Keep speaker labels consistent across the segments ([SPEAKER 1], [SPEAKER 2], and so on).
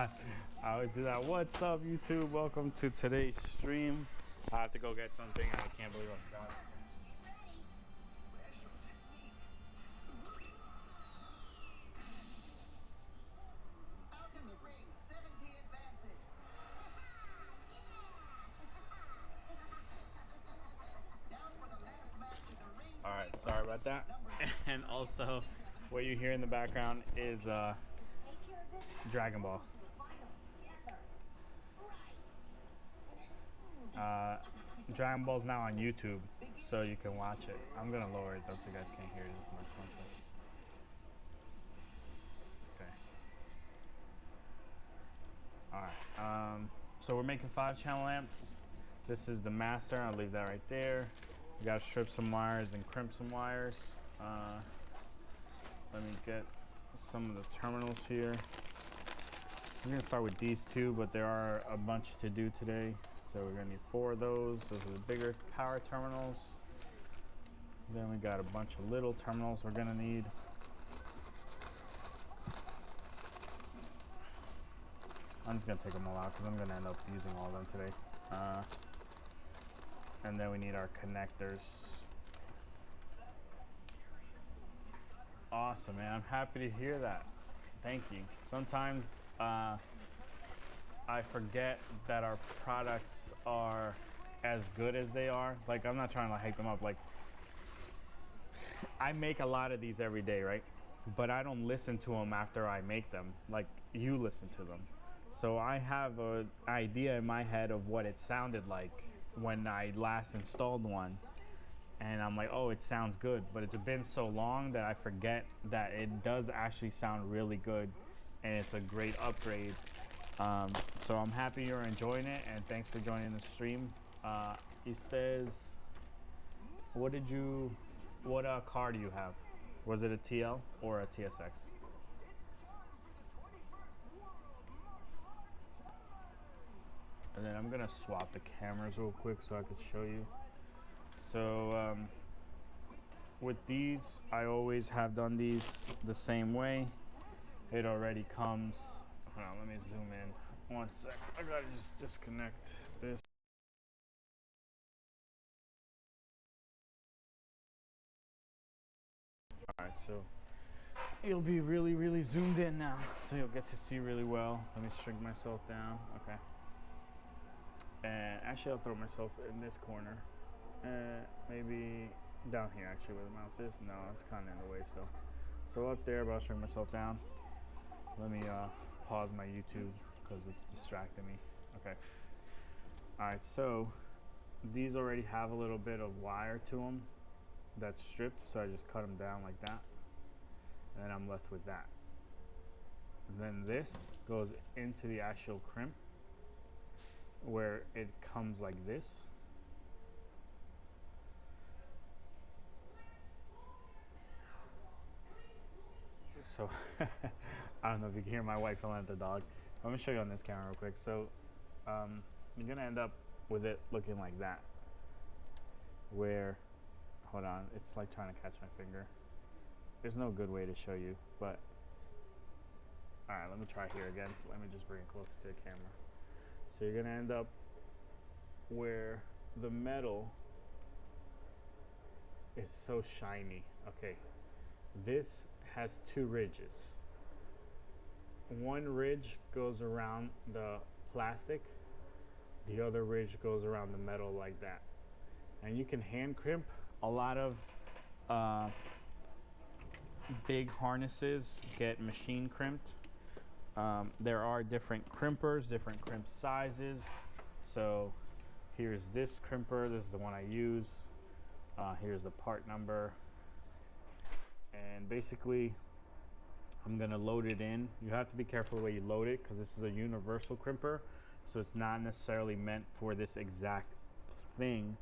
[SPEAKER 1] I always do that. What's up, YouTube? Welcome to today's stream. I have to go get something. I can't believe I forgot. All right, sorry about that. And also, what you hear in the background is Dragon Ball. Dragon Ball's now on YouTube, so you can watch it. I'm gonna lower it though, so you guys can't hear it as much. One second. Okay. All right. So we're making 5-channel amps. This is the master. I'll leave that right there. We gotta strip some wires and crimp some wires. Let me get some of the terminals here. I'm gonna start with these two, but there are a bunch to do today. So we're gonna need 4 of those. Those are the bigger power terminals. Then we got a bunch of little terminals we're gonna need. I'm just gonna take them all out because I'm gonna end up using all of them today. And then we need our connectors. Awesome, man. I'm happy to hear that. Thank you. Sometimes I forget that our products are as good as they are. Like, I'm not trying to hype them up. Like, I make a lot of these every day, right? But I don't listen to them after I make them. Like, you listen to them. So I have an idea in my head of what it sounded like when I last installed one. And I'm like, oh, it sounds good. But it's been so long that I forget that it does actually sound really good. And it's a great upgrade. So I'm happy you're enjoying it, and thanks for joining the stream. It says, what car do you have? Was it a TL or a TSX? And then I'm gonna swap the cameras real quick so I could show you. So with these, I always have done these the same way. It already comes. Hold on, let me zoom in. 1 sec. I gotta just disconnect this. All right, so you'll be really zoomed in now, so you'll get to see really well. Let me shrink myself down. Okay. And actually, I'll throw myself in this corner. Maybe down here, actually, where the mouse is. No, it's kind of in the way still. So up there, but I'll shrink myself down. Let me pause my YouTube because it's distracting me. Okay. All right, so these already have a little bit of wire to them that's stripped, so I just cut them down like that. And then I'm left with that. And then this goes into the actual crimp where it comes like this. So I don't know if you can hear my wife yelling at the dog. Let me show you on this camera real quick. So you're gonna end up with it looking like that, where, hold on, it's like trying to catch my finger. There's no good way to show you, but all right, let me try here again. Let me just bring it closer to the camera. So you're gonna end up where the metal is so shiny. Okay, this has 2 ridges. One ridge goes around the plastic, the other ridge goes around the metal like that. And you can hand crimp. A lot of big harnesses get machine crimped. There are different crimpers, different crimp sizes. So here's this crimper. This is the one I use. Here's the part number. And basically, I'm gonna load it in. You have to be careful the way you load it because this is a universal crimper. So it's not necessarily meant for this exact thing.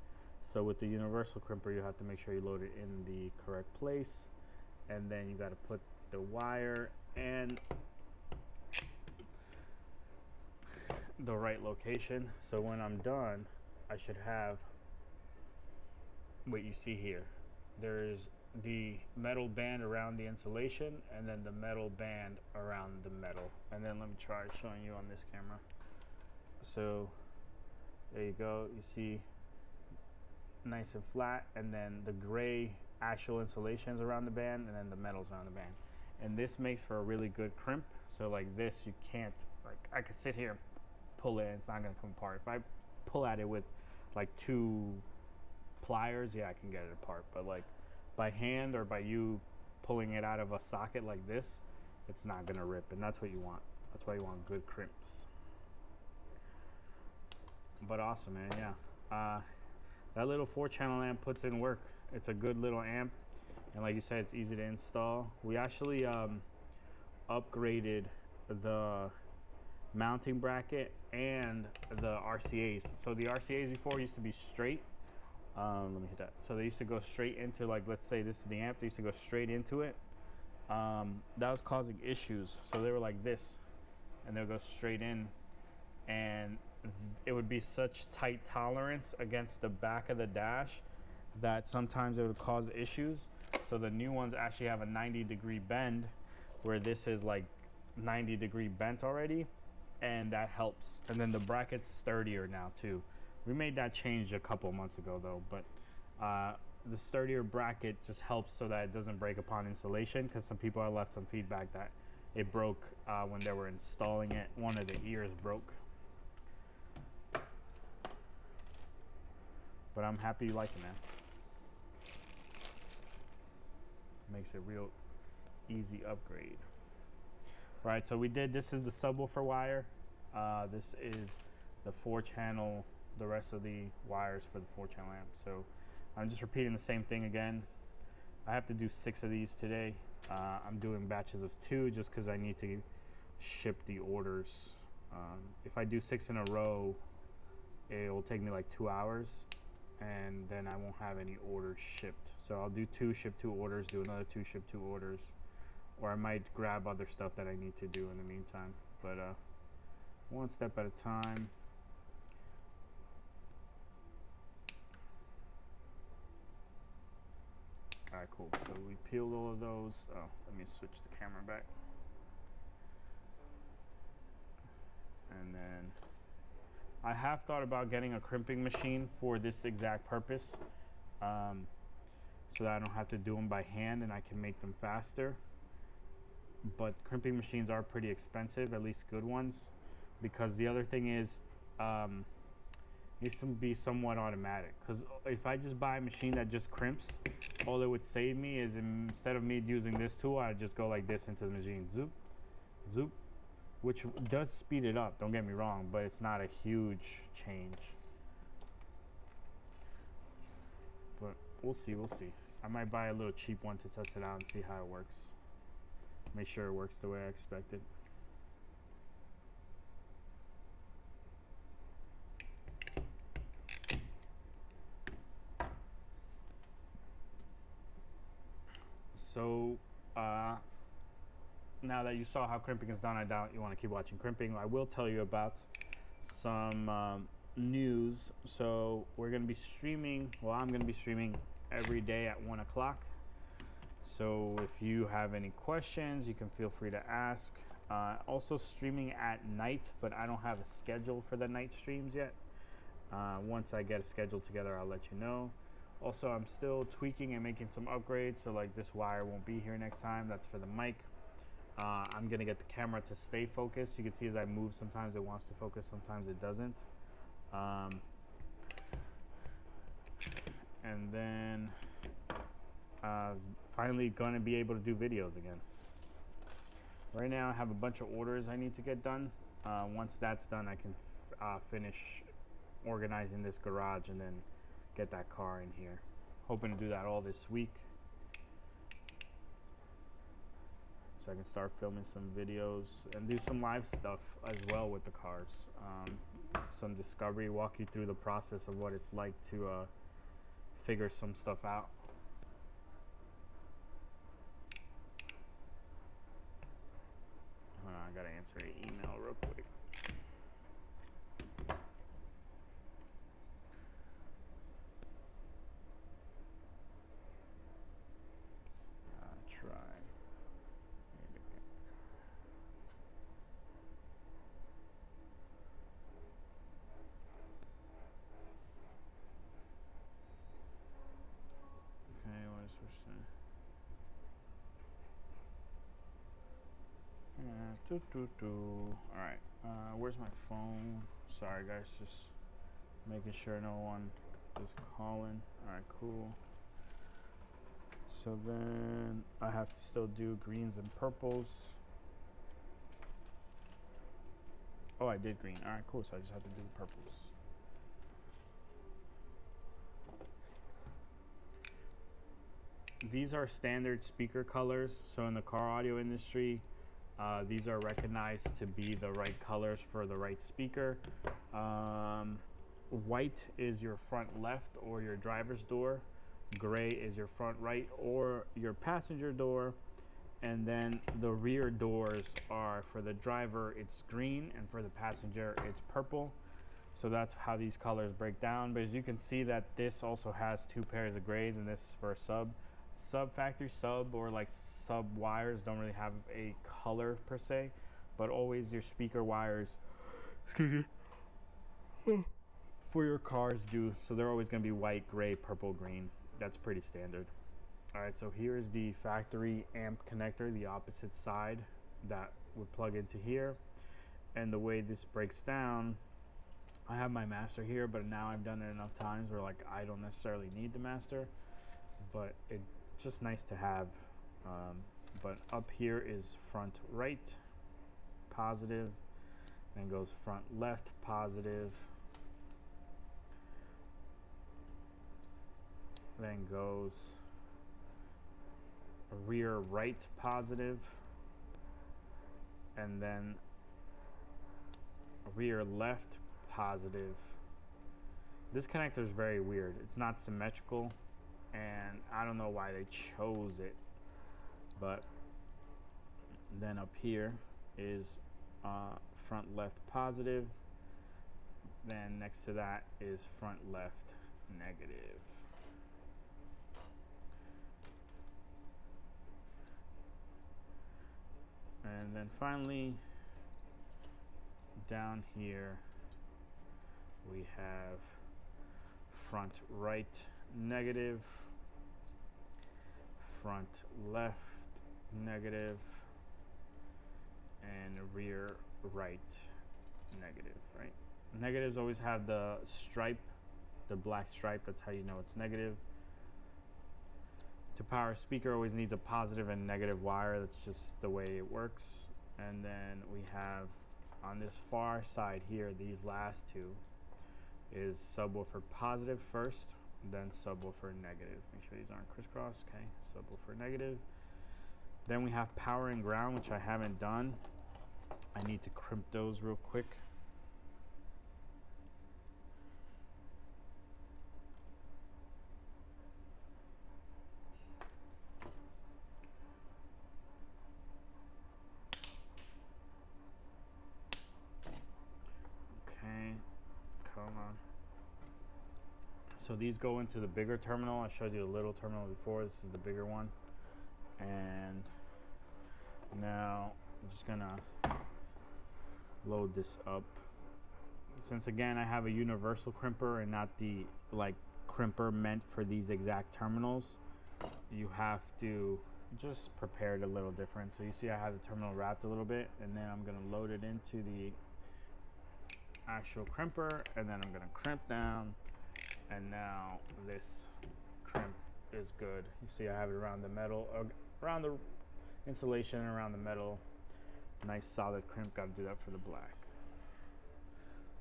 [SPEAKER 1] So with the universal crimper, you have to make sure you load it in the correct place. And then you gotta put the wire and the right location. So when I'm done, I should have what you see here. There's the metal band around the insulation and then the metal band around the metal. And then let me try showing you on this camera. So there you go, you see nice and flat, and then the gray actual insulations around the band, and then the metals around the band. And this makes for a really good crimp. So like this, you can't, like I could sit here and pull it and it's not gonna come apart. If I pull at it with like 2 pliers, yeah, I can get it apart. But like by hand or by you pulling it out of a socket like this, it's not gonna rip, and that's what you want. That's why you want good crimps. But awesome, man, yeah. That little 4-channel amp puts in work. It's a good little amp, and like you said, it's easy to install. We actually upgraded the mounting bracket and the RCAs. So the RCAs before used to be straight. Let me hit that. So they used to go straight into, like, let's say this is the amp, they used to go straight into it. That was causing issues. So they were like this, and they'll go straight in, and it would be such tight tolerance against the back of the dash that sometimes it would cause issues. So the new ones actually have a 90-degree bend, where this is like 90-degree bent already, and that helps. And then the bracket's sturdier now too. We made that change a couple months ago though, but the sturdier bracket just helps so that it doesn't break upon installation, because some people have left some feedback that it broke when they were installing it. One of the ears broke. But I'm happy you like it, man. Makes it real easy upgrade. All right, so we did, this is the subwoofer wire. This is the 4-channel, the rest of the wires for the 4-channel amp. So I'm just repeating the same thing again. I have to do 6 of these today. I'm doing batches of 2 just because I need to ship the orders. If I do 6 in a row, it will take me like 2 hours, and then I won't have any orders shipped. So I'll do 2 ship 2 orders, do another 2 ship 2 orders, or I might grab other stuff that I need to do in the meantime. But one step at a time. All right, cool. So we peeled all of those. Oh, let me switch the camera back. And then I have thought about getting a crimping machine for this exact purpose, so that I don't have to do them by hand and I can make them faster. But crimping machines are pretty expensive, at least good ones, because the other thing is it needs to be somewhat automatic. Because if I just buy a machine that just crimps, all it would save me is, instead of me using this tool, I'd just go like this into the machine, zoop, zoop, which does speed it up, don't get me wrong, but it's not a huge change. But we'll see, we'll see. I might buy a little cheap one to test it out and see how it works. Make sure it works the way I expected. So now that you saw how crimping is done, I doubt you want to keep watching crimping. I will tell you about some news. So we're going to be streaming, well, I'm going to be streaming every day at 1 o'clock. So if you have any questions, you can feel free to ask. Also streaming at night, but I don't have a schedule for the night streams yet. Once I get a schedule together, I'll let you know. Also, I'm still tweaking and making some upgrades, so like this wire won't be here next time. That's for the mic. I'm gonna get the camera to stay focused. You can see as I move, sometimes it wants to focus, sometimes it doesn't. And then finally gonna be able to do videos again. Right now I have a bunch of orders I need to get done. Once that's done, I can finish organizing this garage and then get that car in here. Hoping to do that all this week, so I can start filming some videos and do some live stuff as well with the cars. Some discovery, walk you through the process of what it's like to figure some stuff out. Hold on, I gotta answer an email real quick. All right, where's my phone? Sorry guys, just making sure no one is calling. All right, cool. So then I have to still do greens and purples. Oh, I did green. All right, cool. So I just have to do the purples. These are standard speaker colors. So in the car audio industry, these are recognized to be the right colors for the right speaker. White is your front left or your driver's door. Gray is your front right or your passenger door. And then the rear doors are, for the driver, it's green, and for the passenger, it's purple. So that's how these colors break down. But as you can see that this also has 2 pairs of grays, and this is for a sub. Factory sub or like sub wires don't really have a color per se, but always your speaker wires for your cars do. So they're always going to be white, gray, purple, green. That's pretty standard. All right, so here's the factory amp connector, the opposite side that would plug into here. And the way this breaks down, I have my master here, but now I've done it enough times where like I don't necessarily need the master, but it's just nice to have. But up here is front right, positive, then goes front left, positive, then goes rear right, positive, and then rear left, positive. This connector is very weird. It's not symmetrical, and I don't know why they chose it. But then up here is front left, positive. Then next to that is front left, negative. And then finally, down here, we have front right, negative, front left, negative, and rear right, negative, right? Negatives always have the stripe, the black stripe. That's how you know it's negative. To power a speaker always needs a positive and negative wire. That's just the way it works. And then we have on this far side here, these last two is subwoofer positive first, then subwoofer negative. Make sure these aren't crisscross. Okay, subwoofer negative. Then we have power and ground, which I haven't done. I need to crimp those real quick. So these go into the bigger terminal. I showed you the little terminal before. This is the bigger one. And now I'm just gonna load this up. Since again I have a universal crimper and not the like crimper meant for these exact terminals, you have to just prepare it a little different. So you see I have the terminal wrapped a little bit, and then I'm gonna load it into the actual crimper, and then I'm gonna crimp down, and now this crimp is good. You see I have it around the metal, around the insulation, around the metal. Nice solid crimp. Got to do that for the black.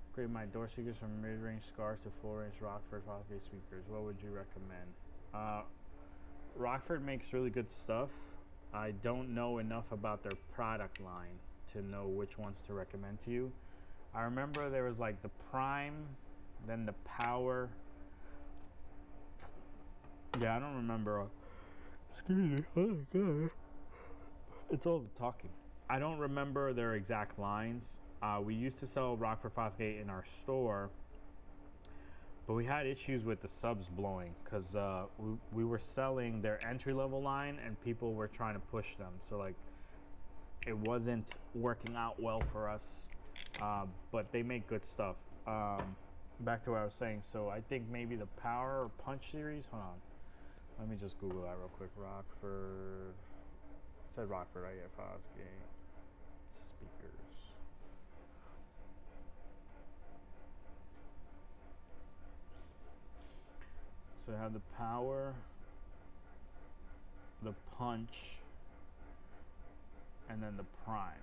[SPEAKER 1] Upgrade my door speakers from mid-range Scars to full-range Rockford Fosgate speakers. What would you recommend? Rockford makes really good stuff. I don't know enough about their product line to know which ones to recommend to you. I remember there was like the Prime, then the Power. Yeah, I don't remember. Excuse me. Oh my God. It's all the talking. I don't remember their exact lines. We used to sell Rockford Fosgate in our store, but we had issues with the subs blowing because we were selling their entry-level line and people were trying to push them. So like it wasn't working out well for us, but they make good stuff. Back to what I was saying. So I think maybe the Power or Punch series. Hold on. Let me just Google that real quick. Rockford. It said Rockford, right? Yeah, Fosgate So I have the Power, the Punch, and then the Prime.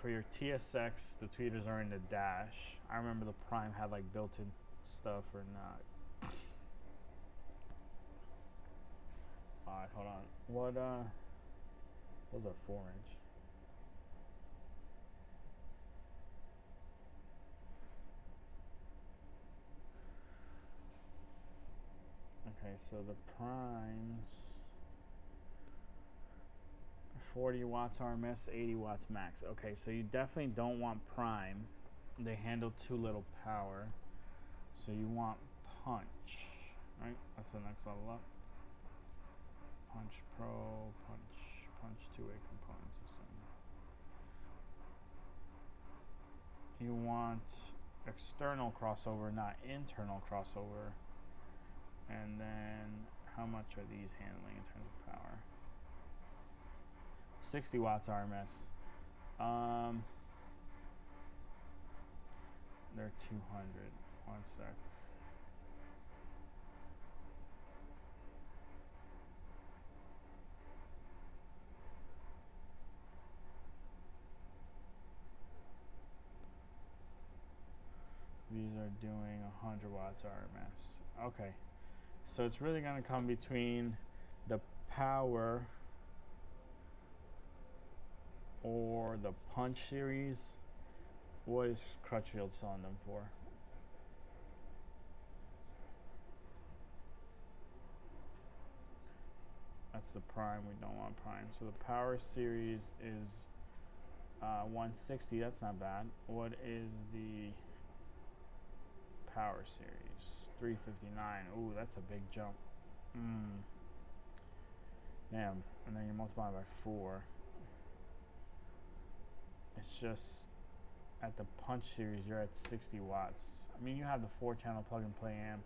[SPEAKER 1] For your TSX, the tweeters are in the dash. I remember the Prime had like built-in stuff or not. Alright, hold on. What those are 4-inch. Okay, so the Primes 40 watts RMS, 80 watts max. Okay, so you definitely don't want Prime. They handle too little power. So you want Punch, right? That's the next level up. Punch Pro, Punch two-way component system. You want external crossover, not internal crossover. And then how much are these handling in terms of power? 60 watts RMS. They're 200. One sec. These are doing 100 watts RMS. Okay. So it's really going to come between the Power or the Punch series. What is Crutchfield selling them for? That's the Prime. We don't want Prime. So the Power series is 160. That's not bad. What is the Power series? 359. Ooh, that's a big jump. Damn. And then you multiply by 4. It's just at the Punch series, you're at 60 watts. I mean, you have the 4-channel plug-and-play amp.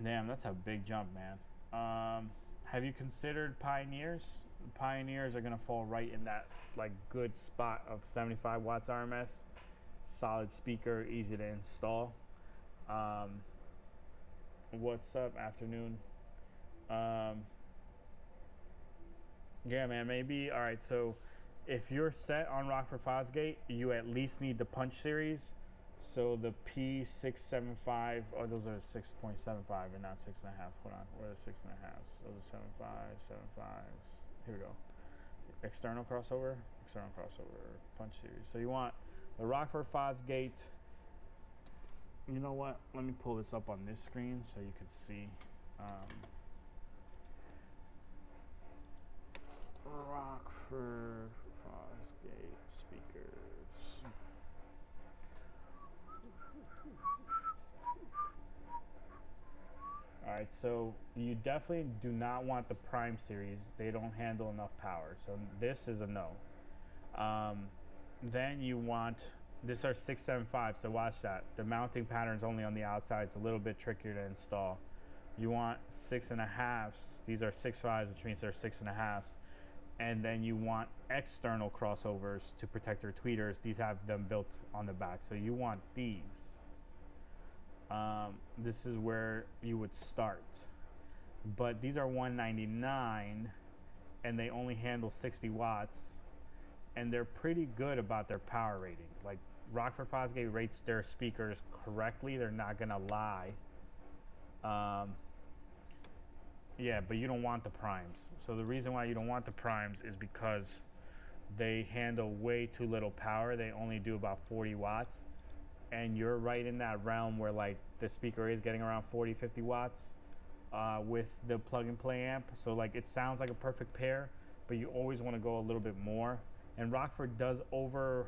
[SPEAKER 1] Damn, that's a big jump, man. Have you considered Pioneers? Pioneers are gonna fall right in that like good spot of 75 watts RMS. Solid speaker, easy to install. What's up, afternoon? Yeah, man, maybe. All right, so if you're set on Rockford Fosgate, you at least need the Punch series. So the P675, or those are 6.75 and not 6.5. Hold on, where are the 6.5s? Those are 7.5s. Here we go. External crossover, Punch series. So you want the Rockford Fosgate. You know what? Let me pull this up on this screen so you can see. Rockford Fosgate speakers. Alright, so you definitely do not want the Prime series. They don't handle enough power. So this is a no. Then you want, these are 675, so watch that. The mounting pattern's only on the outside. It's a little bit trickier to install. You want 6.5s. These are 6.5s, which means they're 6.5s. And then you want external crossovers to protect your tweeters. These have them built on the back. So you want these. This is where you would start. But these are $199 and they only handle 60 watts. And they're pretty good about their power rating. Like Rockford Fosgate rates their speakers correctly. They're not gonna lie. Yeah, but you don't want the Primes. So the reason why you don't want the Primes is because they handle way too little power. They only do about 40 watts. And you're right in that realm where like the speaker is getting around 40, 50 watts with the plug and play amp. So like it sounds like a perfect pair, but you always want to go a little bit more. And Rockford does over,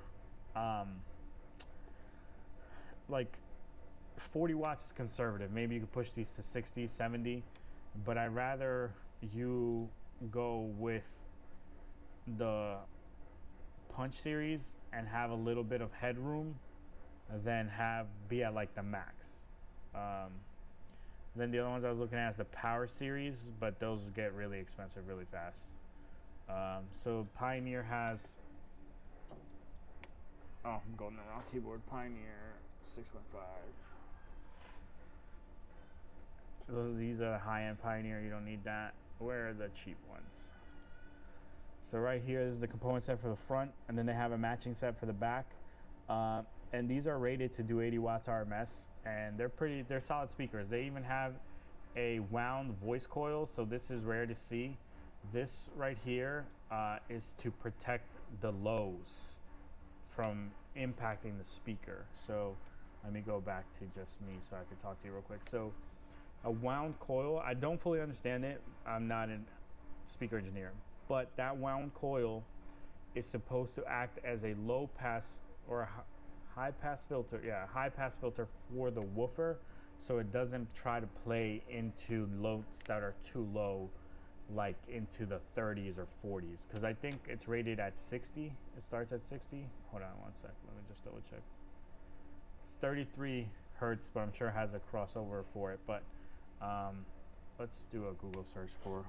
[SPEAKER 1] like 40 watts is conservative. Maybe you could push these to 60, 70. But I'd rather you go with the Punch series and have a little bit of headroom than be at like the max. Then the other ones I was looking at is the Power series, but those get really expensive really fast. So Pioneer has Oh, I'm going the wrong keyboard. Pioneer 6.5. These are the high-end Pioneer. You don't need that. Where are the cheap ones? So right here is the component set for the front, and then they have a matching set for the back. And these are rated to do 80 watts RMS, and they're solid speakers. They even have a wound voice coil, so this is rare to see. This right here is to protect the lows from impacting the speaker. So let me go back to just me so I can talk to you real quick. So a wound coil, I don't fully understand it. I'm not a speaker engineer, but that wound coil is supposed to act as a low pass or a high pass filter. Yeah, high pass filter for the woofer, so it doesn't try to play into notes that are too low, like into the 30s or 40s. Because I think it's rated at 60. It starts at 60. Hold on one sec. Let me just double check. It's 33 hertz, but I'm sure it has a crossover for it. But let's do a Google search for.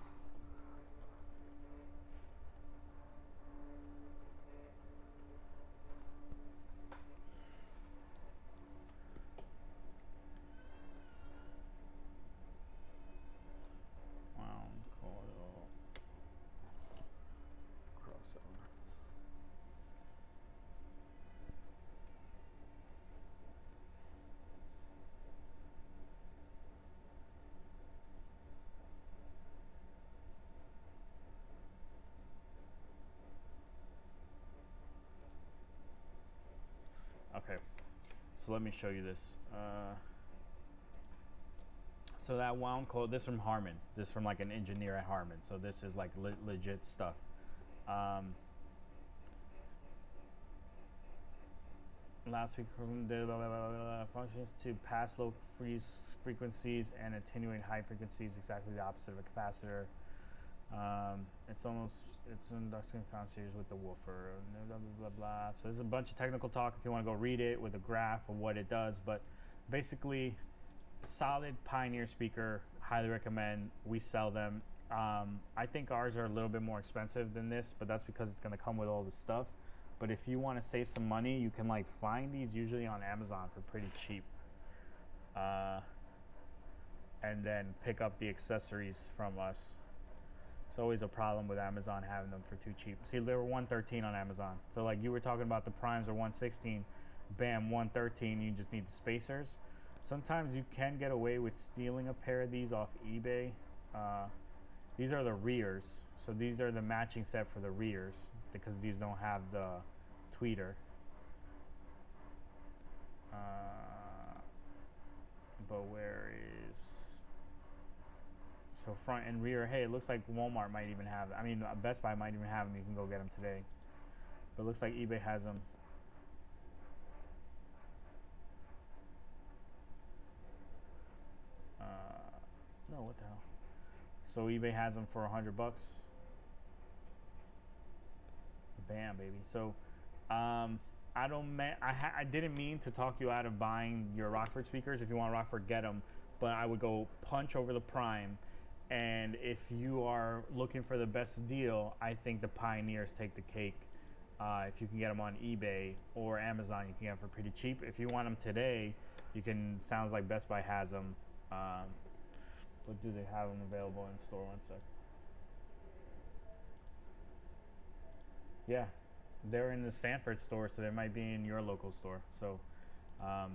[SPEAKER 1] Wound coil crossover. Okay, so let me show you this. So that wound coil, this from Harman. This from like an engineer at Harman. So this is like legit stuff. Loudspeaker functions to pass low frequencies and attenuate high frequencies, exactly the opposite of a capacitor. It's inducting found series with the woofer, blah, blah, blah, blah. So there's a bunch of technical talk if you want to go read it with a graph of what it does, but basically solid Pioneer speaker, highly recommend. We sell them. I think ours are a little bit more expensive than this, but that's because it's going to come with all the stuff. But if you want to save some money, you can like find these usually on Amazon for pretty cheap, and then pick up the accessories from us. It's always a problem with Amazon having them for too cheap. See, they were $113 on Amazon. So like you were talking about the primes are $116, bam, $113. You just need the spacers. Sometimes you can get away with stealing a pair of these off eBay. These are the rears. So these are the matching set for the rears because these don't have the tweeter. But where is... So front and rear, hey, it looks like Walmart might even have them. I mean, Best Buy might even have them. You can go get them today. But it looks like eBay has them. No, what the hell? So eBay has them for $100. Bam, baby. So I didn't mean to talk you out of buying your Rockford speakers. If you want Rockford, get them. But I would go punch over the Prime. And if you are looking for the best deal, I think the Pioneers take the cake. If you can get them on eBay or Amazon, you can get them for pretty cheap. If you want them today, you can. Sounds like Best Buy has them. But do they have them available in store? One sec. Yeah, they're in the Sanford store, so they might be in your local store. So I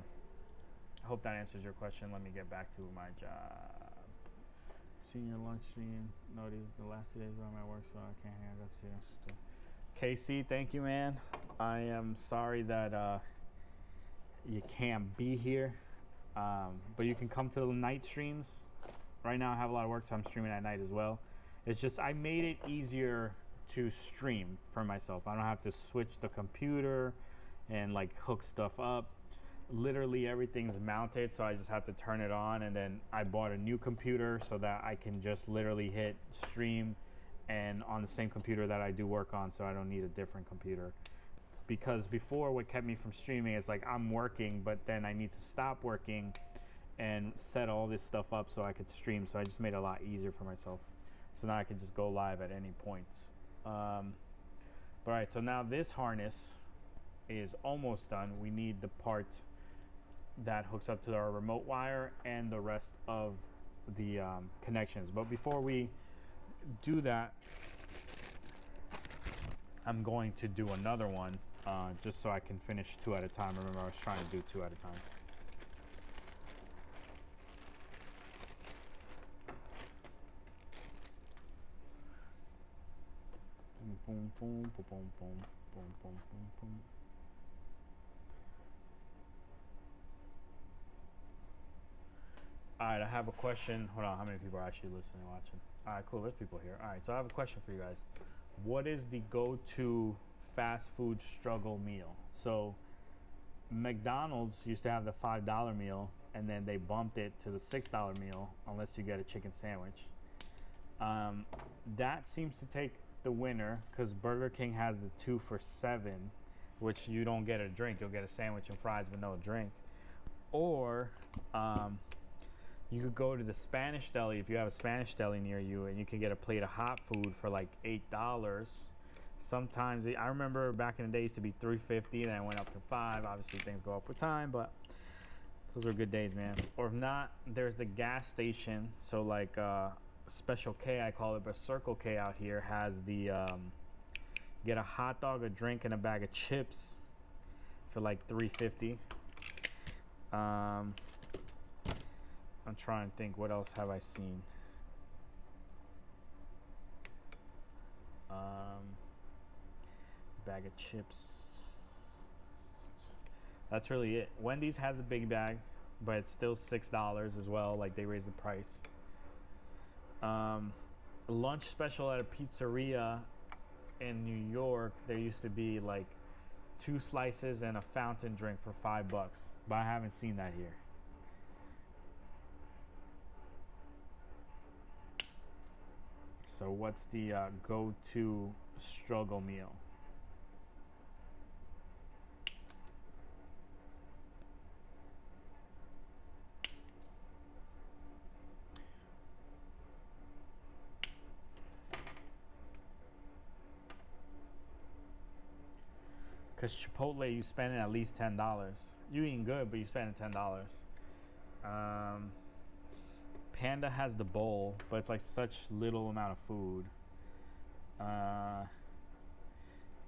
[SPEAKER 1] hope that answers your question. Let me get back to my job. Senior lunch stream. No, these the last 2 days around my work, so I can't hang out. KC, thank you, man. I am sorry that you can't be here, but you can come to the night streams. Right now I have a lot of work, so I'm streaming at night as well. It's just I made it easier to stream for myself. I don't have to switch the computer and like hook stuff up. Literally everything's mounted, so I just have to turn it on, and then I bought a new computer so that I can just literally hit stream and on the same computer that I do work on, so I don't need a different computer. Because before, what kept me from streaming is like I'm working, but then I need to stop working and set all this stuff up so I could stream. So I just made it a lot easier for myself. So now I can just go live at any point. All right, so now this harness, is almost done. We need the part that hooks up to our remote wire and the rest of the connections. But before we do that, I'm going to do another one just so I can finish 2 at a time. Remember, I was trying to do 2 at a time. Boom, boom, boom, boom, boom, boom, boom, boom, boom. All right, I have a question. Hold on, how many people are actually listening and watching? All right, cool. There's people here. All right, so I have a question for you guys. What is the go-to fast food struggle meal? So McDonald's used to have the $5 meal, and then they bumped it to the $6 meal unless you get a chicken sandwich. That seems to take the winner because Burger King has the 2 for $7, which you don't get a drink. You'll get a sandwich and fries but no drink. Or you could go to the Spanish Deli if you have a Spanish Deli near you, and you can get a plate of hot food for like $8. Sometimes I remember back in the day it used to be $3.50, then it went up to $5. Obviously things go up with time, but those were good days, man. Or if not, there's the gas station. So like Special K, I call it, but Circle K out here has the get a hot dog, a drink, and a bag of chips for like $3.50. I'm trying to think, what else have I seen? Bag of chips. That's really it. Wendy's has a big bag, but it's still $6 as well. Like, they raised the price. Lunch special at a pizzeria in New York, there used to be like 2 slices and a fountain drink for $5, but I haven't seen that here. So what's the go-to struggle meal? Because Chipotle, you spend at least $10. You eating good, but you spend $10. Panda has the bowl, but it's like such little amount of food.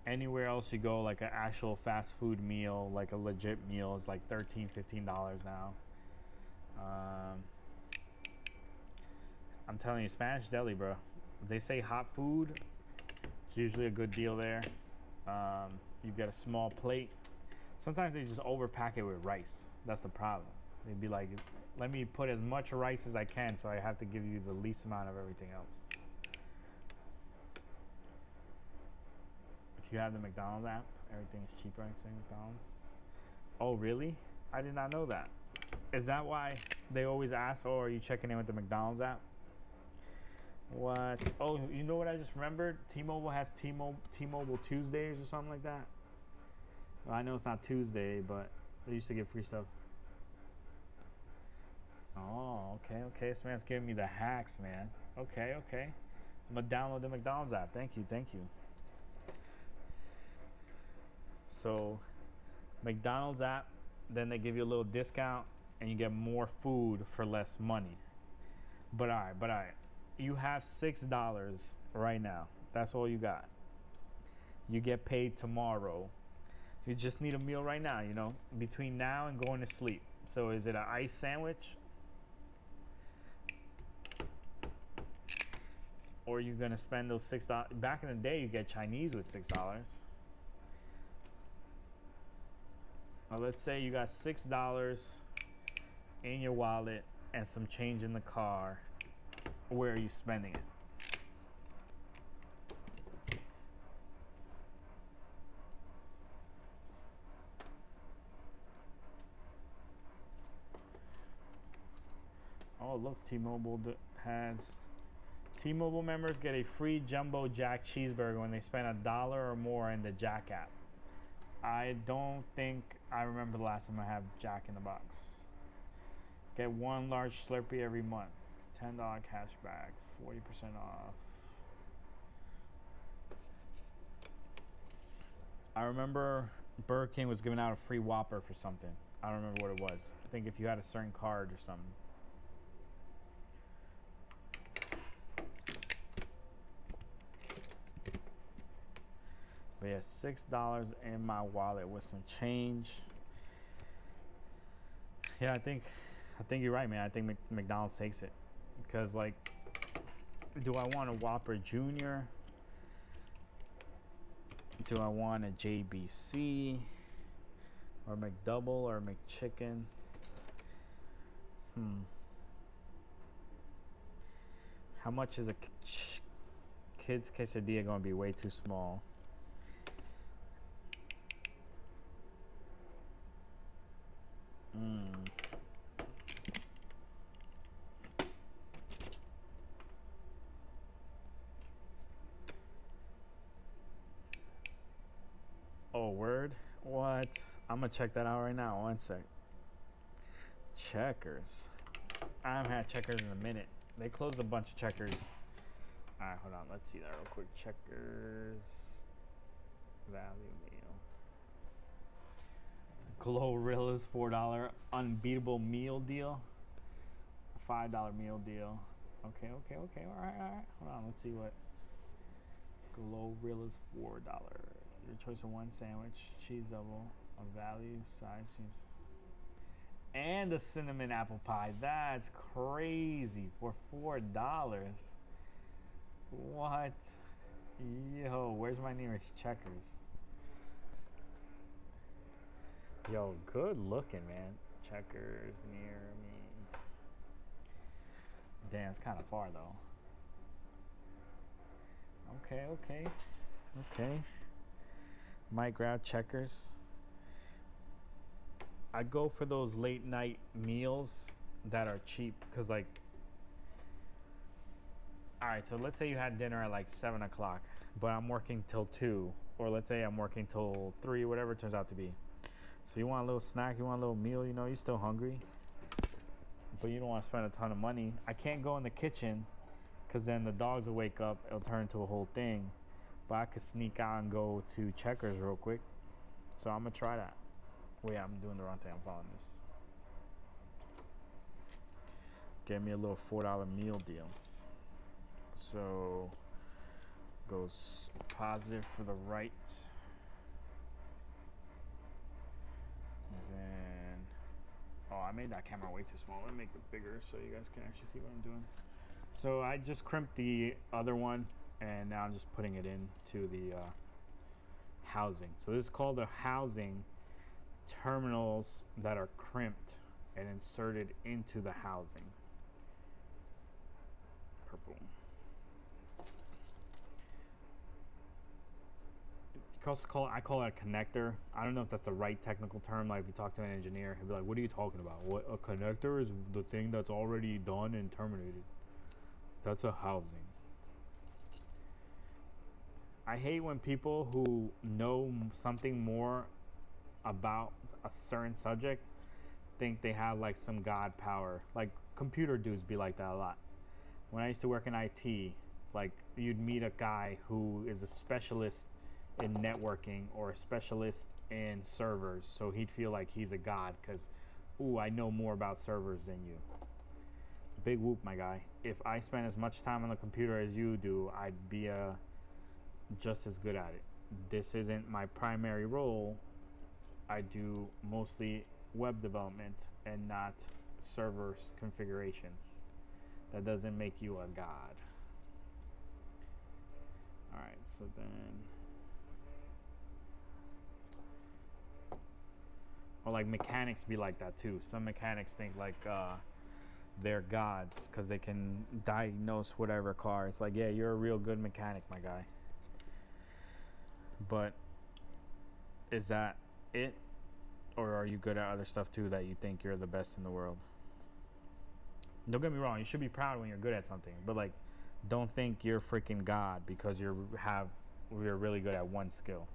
[SPEAKER 1] Anywhere else you go, like an actual fast food meal, like a legit meal, is like $13, $15 now. I'm telling you, Spanish Deli, bro. If they say hot food, it's usually a good deal there. You get a small plate. Sometimes they just overpack it with rice. That's the problem. They'd be like, let me put as much rice as I can, so I have to give you the least amount of everything else. If you have the McDonald's app, everything is cheaper at McDonald's. Oh, really? I did not know that. Is that why they always ask, oh, are you checking in with the McDonald's app? What? Oh, you know what I just remembered? T-Mobile has T-Mobile Tuesdays or something like that. Well, I know it's not Tuesday, but they used to give free stuff. Oh, okay. This man's giving me the hacks, man. Okay. I'm gonna download the McDonald's app. Thank you. So, McDonald's app, then they give you a little discount, and you get more food for less money. But all right. You have $6 right now. That's all you got. You get paid tomorrow. You just need a meal right now, you know, between now and going to sleep. So is it an ice sandwich? Or are you going to spend those $6? Back in the day, you get Chinese with $6. Now, let's say you got $6 in your wallet and some change in the car. Where are you spending it? Oh, look, T-Mobile has... T-Mobile members get a free Jumbo Jack cheeseburger when they spend $1 or more in the Jack app. I don't think I remember the last time I have Jack in the box. Get 1 large Slurpee every month. $10 cash back, 40% off. I remember Burger King was giving out a free Whopper for something. I don't remember what it was. I think if you had a certain card or something. But yeah, $6 in my wallet with some change. Yeah, I think you're right, man. I think McDonald's takes it because, like, do I want a Whopper Junior? Do I want a JBC or McDouble or McChicken? How much is a kid's quesadilla gonna be? Way too small. Oh, word? What? I'm gonna check that out right now. One sec. Checkers. I haven't had Checkers in a minute. They closed a bunch of Checkers. All right, hold on. Let's see that real quick. Checkers value meal. Glorilla's $4 unbeatable meal deal. $5 meal deal. Okay. All right. Hold on. Let's see what Glorilla's $4. Your choice of one sandwich, cheese double, a value size cheese, and a cinnamon apple pie. That's crazy for $4. What? Yo, where's my nearest Checkers? Yo, good looking, man. Checkers near me. Damn, it's kind of far though. Okay. Might grab Checkers. I go for those late night meals that are cheap because, like, all right, so let's say you had dinner at like 7 o'clock, but I'm working till 2, or let's say I'm working till 3, whatever it turns out to be. So you want a little snack, you want a little meal, you know, you're still hungry, but you don't want to spend a ton of money. I can't go in the kitchen because then the dogs will wake up, it'll turn into a whole thing. But I could sneak out and go to Checkers real quick. So I'm gonna try that. Wait, I'm doing the wrong thing. I'm following this. Get me a little $4 meal deal. So goes positive for the right. And then, oh, I made that camera way too small. Let me make it bigger so you guys can actually see what I'm doing. So I just crimped the other one, and now I'm just putting it into the housing. So this is called the housing. Terminals that are crimped and inserted into the housing. Purple. I call it a connector. I don't know if that's the right technical term. Like if you talk to an engineer, he'll be like, "What are you talking about? What, a connector is the thing that's already done and terminated. That's a housing." I hate when people who know something more about a certain subject think they have like some god power. Like computer dudes be like that a lot. When I used to work in IT, like you'd meet a guy who is a specialist in networking or a specialist in servers, so he'd feel like he's a god because, ooh, I know more about servers than you. Big whoop, my guy. If I spent as much time on the computer as you do, I'd be just as good at it. This isn't my primary role. I do mostly web development and not server configurations. That doesn't make you a god. All right, so then, or like mechanics be like that too. Some mechanics think like they're gods because they can diagnose whatever car. It's like, yeah, you're a real good mechanic, my guy. But is that it? Or are you good at other stuff too that you think you're the best in the world? Don't get me wrong, you should be proud when you're good at something, but like, don't think you're freaking God because you're really good at one skill.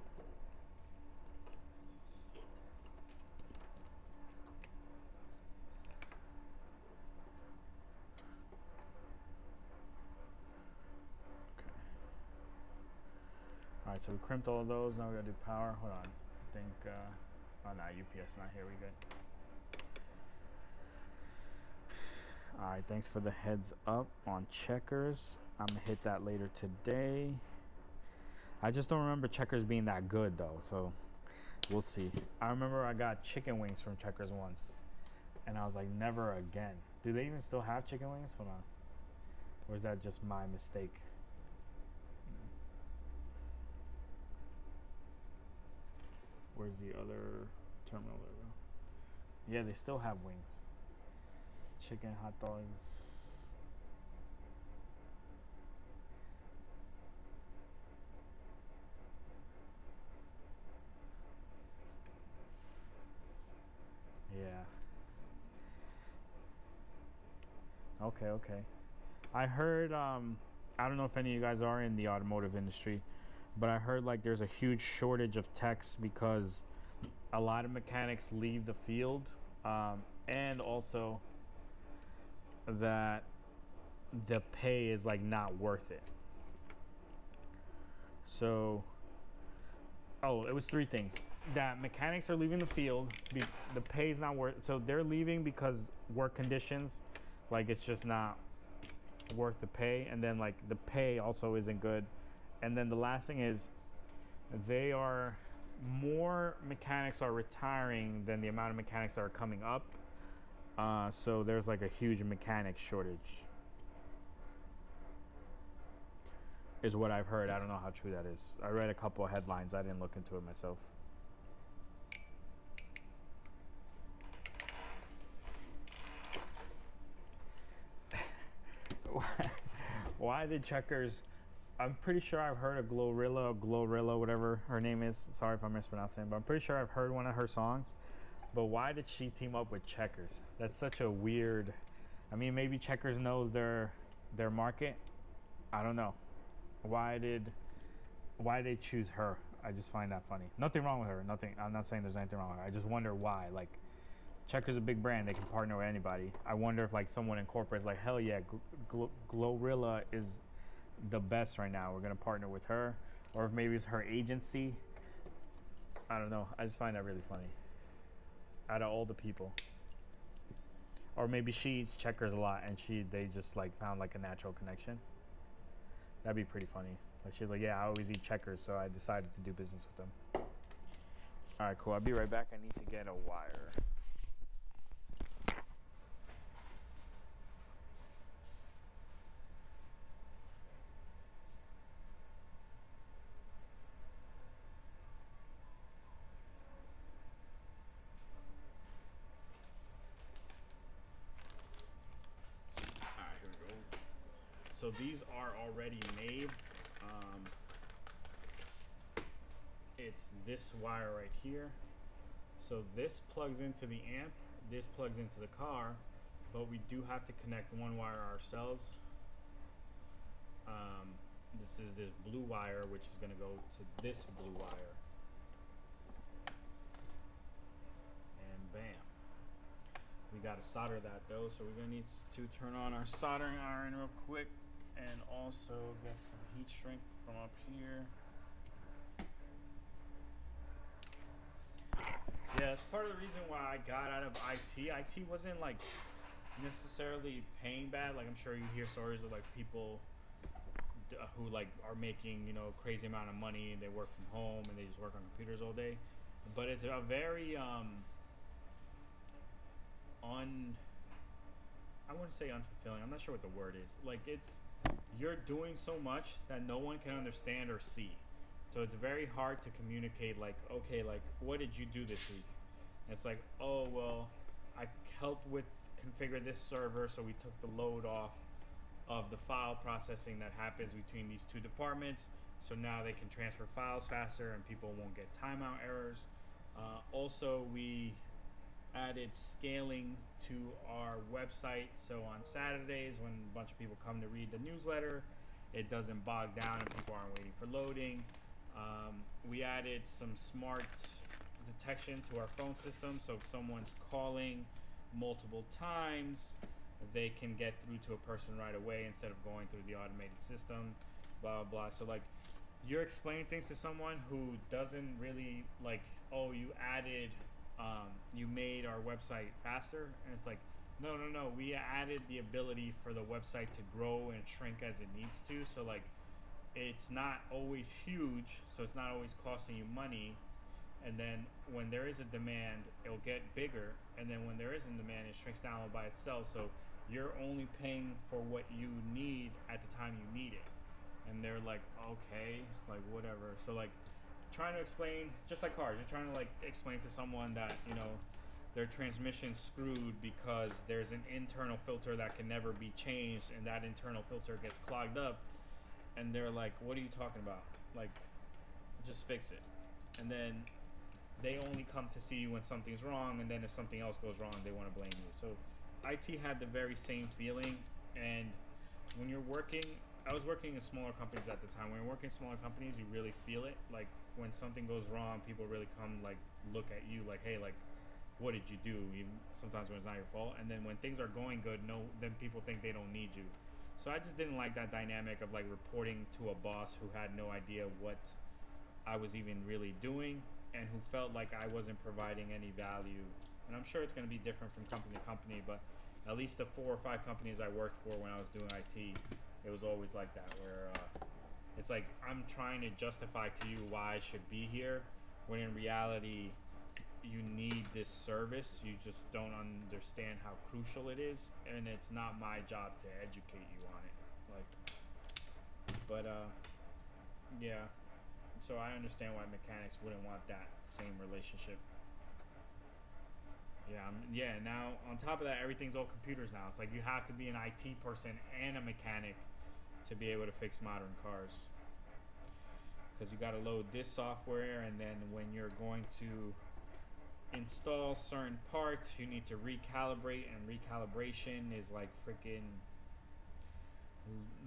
[SPEAKER 1] Okay. All right, so we crimped all of those. Now we gotta do power. Hold on. think, oh no, UPS not here, we good. Alright, thanks for the heads up on Checkers. I'm gonna hit that later today. I just don't remember Checkers being that good though, so we'll see. I remember I got chicken wings from Checkers once, and I was like, never again. Do they even still have chicken wings? Hold on. Or is that just my mistake? Where's the other terminal? Yeah, they still have wings. Chicken, hot dogs. Yeah. Okay, okay. I heard, I don't know if any of you guys are in the automotive industry, but I heard like there's a huge shortage of techs because a lot of mechanics leave the field, and also that the pay is like not worth it. So, oh, it was three things. That mechanics are leaving the field, the pay is not worth it. So they're leaving because work conditions, like it's just not worth the pay. And then like the pay also isn't good. And then the last thing is more mechanics are retiring than the amount of mechanics that are coming up. So there's like a huge mechanic shortage, is what I've heard. I don't know how true that is. I read a couple of headlines. I didn't look into it myself. Why did Checkers? I'm pretty sure I've heard of Glorilla, whatever her name is. Sorry if I'm mispronouncing it, but I'm pretty sure I've heard one of her songs. But why did she team up with Checkers? That's such a weird. I mean, maybe Checkers knows their market. I don't know. Why did they choose her? I just find that funny. Nothing wrong with her. Nothing. I'm not saying there's anything wrong with her. I just wonder why. Like, Checkers is a big brand. They can partner with anybody. I wonder if like someone incorporates like, hell yeah, Glorilla is the best right now. We're gonna partner with her, or if maybe it's her agency. I don't know. I just find that really funny. Out of all the people, or maybe she eats Checkers a lot and they just like found like a natural connection. That'd be pretty funny. Like she's like, yeah, I always eat Checkers, so I decided to do business with them. All right, cool. I'll be right back. I need to get a wire. So these are already made. It's this wire right here. So this plugs into the amp, this plugs into the car, but we do have to connect one wire ourselves. This is this blue wire, which is gonna go to this blue wire. And bam. We gotta solder that though, so we're gonna need to turn on our soldering iron real quick. And also get some heat shrink from up here. Yeah, that's part of the reason why I got out of IT. IT wasn't like necessarily paying bad. Like I'm sure you hear stories of like people who like are making, you know, crazy amount of money. They work from home and they just work on computers all day. But it's a very I wouldn't say unfulfilling. I'm not sure what the word is. Like you're doing so much that no one can understand or see. So it's very hard to communicate like, okay, like what did you do this week? And it's like, oh, well, I helped with configure this server, so we took the load off of the file processing that happens between these two departments. So now they can transfer files faster and people won't get timeout errors. Also, we added scaling to our website, so on Saturdays when a bunch of people come to read the newsletter, it doesn't bog down and people aren't waiting for loading. We added some smart detection to our phone system, so if someone's calling multiple times, they can get through to a person right away instead of going through the automated system, blah blah blah. So like you're explaining things to someone who doesn't really like, oh, you added, you made our website faster, and it's like, no, no, no, we added the ability for the website to grow and shrink as it needs to. So like, it's not always huge, so it's not always costing you money. And then when there is a demand, it'll get bigger, and then when there isn't demand, it shrinks down all by itself. So you're only paying for what you need at the time you need it. And they're like, okay, like whatever. So like, trying to explain, just like cars, you're trying to like explain to someone that, you know, their transmission's screwed because there's an internal filter that can never be changed, and that internal filter gets clogged up, and they're like, what are you talking about? Like, just fix it. And then they only come to see you when something's wrong, and then if something else goes wrong, they want to blame you. So IT had the very same feeling. And when you're working, I was working in smaller companies at the time. When you're working in smaller companies, you really feel it. Like when something goes wrong, people really come like look at you like, hey, like, what did you do? Even sometimes when it's not your fault. And then when things are going good, no, then people think they don't need you. So I just didn't like that dynamic of like reporting to a boss who had no idea what I was even really doing, and who felt like I wasn't providing any value. And I'm sure it's going to be different from company to company, but at least the 4 or 5 companies I worked for when I was doing IT, it was always like that, where it's like I'm trying to justify to you why I should be here, when in reality you need this service. You just don't understand how crucial it is, and it's not my job to educate you on it. Like, but yeah. So I understand why mechanics wouldn't want that same relationship. Yeah, yeah. Now on top of that, everything's all computers now. It's like you have to be an IT person and a mechanic to be able to fix modern cars, because you got to load this software, and then when you're going to install certain parts, you need to recalibrate, and recalibration is like freaking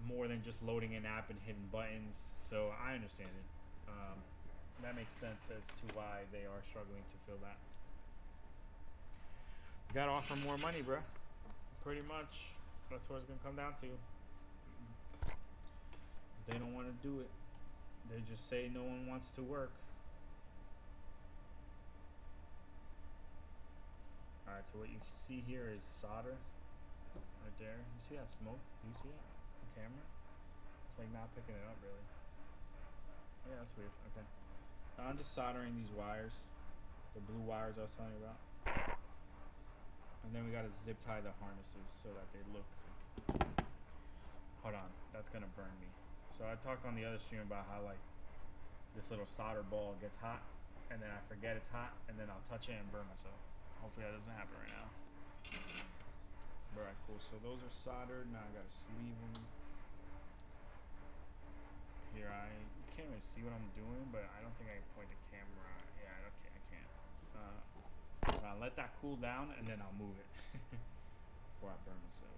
[SPEAKER 1] more than just loading an app and hitting buttons. So I understand it. That makes sense as to why they are struggling to fill that. You gotta offer more money, bro. Pretty much. That's what it's gonna come down to. They don't want to do it. They just say no one wants to work. Alright, so what you see here is solder. Right there. You see that smoke? Do you see it? The camera? It's like not picking it up really. Yeah, that's weird. Okay. I'm just soldering these wires. The blue wires I was telling you about. And then we gotta zip tie the harnesses so that they look. Hold on, that's gonna burn me. So I talked on the other stream about how like this little solder ball gets hot, and then I forget it's hot, and then I'll touch it and burn myself. Hopefully that doesn't happen right now. Alright, cool. So those are soldered. Now I gotta sleeve them. Here, I can't really see what I'm doing, but I don't think I can point the camera. Yeah, okay, I can't. I'll let that cool down, and then I'll move it before I burn myself.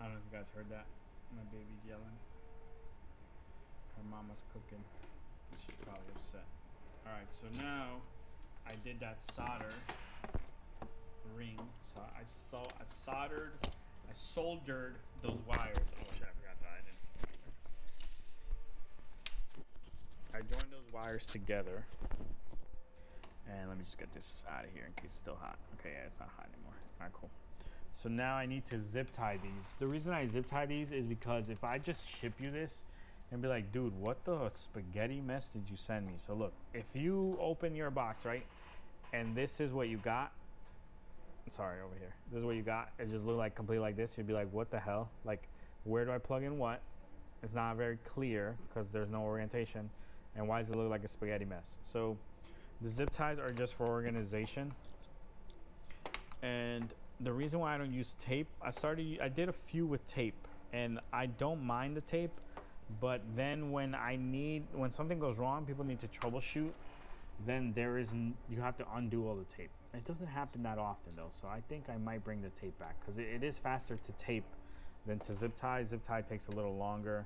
[SPEAKER 1] I don't know if you guys heard that. My baby's yelling. Her mama's cooking. She's probably upset. Alright, so now I did that solder ring. So I soldered those wires. Oh shit, I forgot that I didn't. I joined those wires together. And let me just get this out of here in case it's still hot. Okay, yeah, it's not hot anymore. Alright, cool. So now I need to zip tie these. The reason I zip tie these is because if I just ship you this and be like, dude, what the spaghetti mess did you send me? So look, if you open your box, right, and this is what you got, sorry, over here, this is what you got, it just looked like completely like this, you'd be like, what the hell? Like, where do I plug in what? It's not very clear because there's no orientation. And why does it look like a spaghetti mess? So the zip ties are just for organization. And the reason why I don't use tape, I did a few with tape, and I don't mind the tape, but then when something goes wrong, people need to troubleshoot, then you have to undo all the tape. It doesn't happen that often though, so I think I might bring the tape back because it is faster to tape than to zip tie. Zip tie takes a little longer.